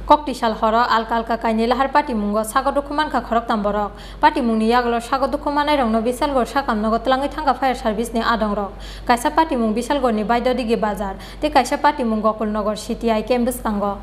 Koktisal horo alka alka kaini lahar pati mungo sago dokuman ka khorok tamborok pati mungni yaglo sago dokuman ai rongno bisal gor sakam nogo tlangai thanga fire service ni adong rok kaisa pati mung bisal gor ni baido digi bazar te kaisa pati mung gokul nogor CTI campus kango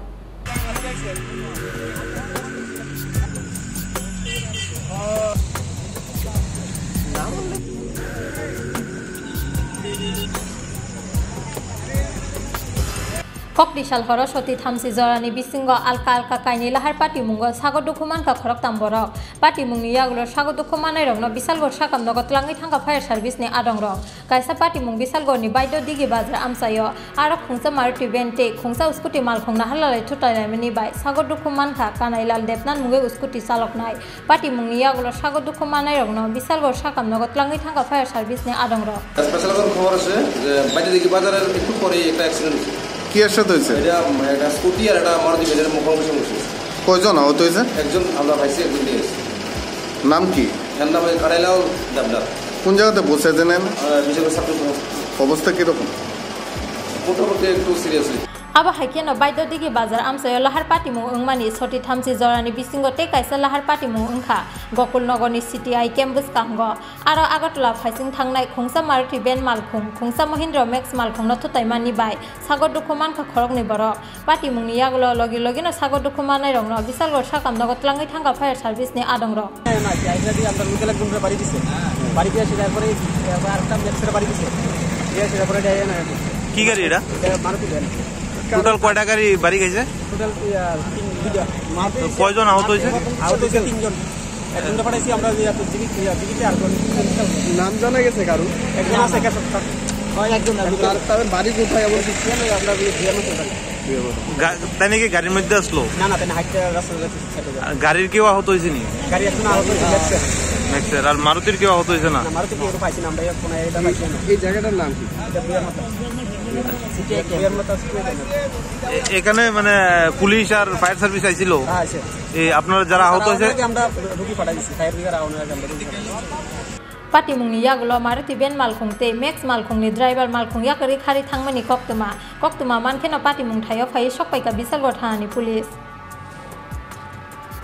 Koktisal horo soti thamsi jorani bisingo alka alka kaini lahar pati mungo sago dokuman ka khorok tamborok pati mungni yaglo sago dokuman ai rongno bisal gor sakam nogo tlangai thanga fire service ni adong rok kaisa pati mung bisal gor ni baido digi bazar amsayo aro khungsa maruti bente khungsa scooty mal khongna halalai thutai mini bai sago dokuman ka kanai lal depnan munge scooty salok nai pati mungni yaglo sago dokuman ai rongno bisal gor sakam nogo tlangai thanga fire service ni adong rok special খবর আছে যে বাইরে দিকে বাজারের একটু পরে একটা accident হয়েছে কি আসতে হয়েছে এটা স্কুটি আর এটা মারুতি ভ্যানের মুখোমুখি হয়েছে কয়জন আহত হয়েছে একজন আমরা ভাইছি একজন দিয়েছি নাম কি এর নাম কারাইলাল দেবনাথ কোন জায়গাতে বসে জানেন বিশেষ ছাত্র অবস্থা কিরকম মোটামুটি একটু seriously Aba haikeno baido digi bazar amsayo lahar pati mung ungmani soti thamsi jorani bisingo te kaisa lahar pati mung ungkha gokul nogoni CTI campus kango aro agartala phaising thangnai khungsa maruti ben malkhung khungsa Mahindra Max malkhung no thutai mani bai sago dokuman ka khorok ni borok pati mung ni yaglo logi logi no sago dokuman nai rongno bisal gor sakam nogo tlangai thanga fire service ni adong rok না কি আইলা দি আমরা local একজন বাড়ি দিছে বাড়ি দিয়ে আসে তারপরে আরেকটা মেক্সের বাড়ি দিছে দিয়ে আসে তারপরে যায় না কি গাড়ি এটা মারুতি ভ্যান টোটাল কয়টা গাড়ি বাড়ি গেছে টোটাল দুইটা কয়জন আহত হয়েছে আহত হয়েছে তিনজন একজনটা পাঠাইছি আমরা জীবিতে আর নাম জানা গেছে কারু একজন আছে একজন তাদের বাড়ি কোথায় এমন কিছু আমরা তাই নাকি গাড়ির মধ্যে আসলো না না তাই হাইটে রাস্তা গাড়ির কেউ আহত হয়েছে নি গাড়ি একজন আহত হয়েছে ম্যাক্সের আর মারুতির কেউ আহত হয়েছে না মারুতি কেউ পাইছি না আমরা কোনো এটা পাইছি না এই জায়গাটার নাম কি এখানে মানে পুলিশ আর ফায়ার সার্ভিস আইছিল এই আপনারা যারা আহত হয়েছে আমরা রুগী পাঠাইছি ফায়ার ব্রিগেড আউনার আমরা রুগী pati mungni yaglo maruti ben malkhung te max malkhung ni driver malkhung yakari khari thangmani koktuma mankheno pati mung thayo phai sokpai ka bisalgor thani police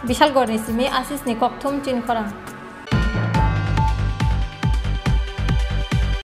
bisalgor ni simi asis ni kokthum chin khorang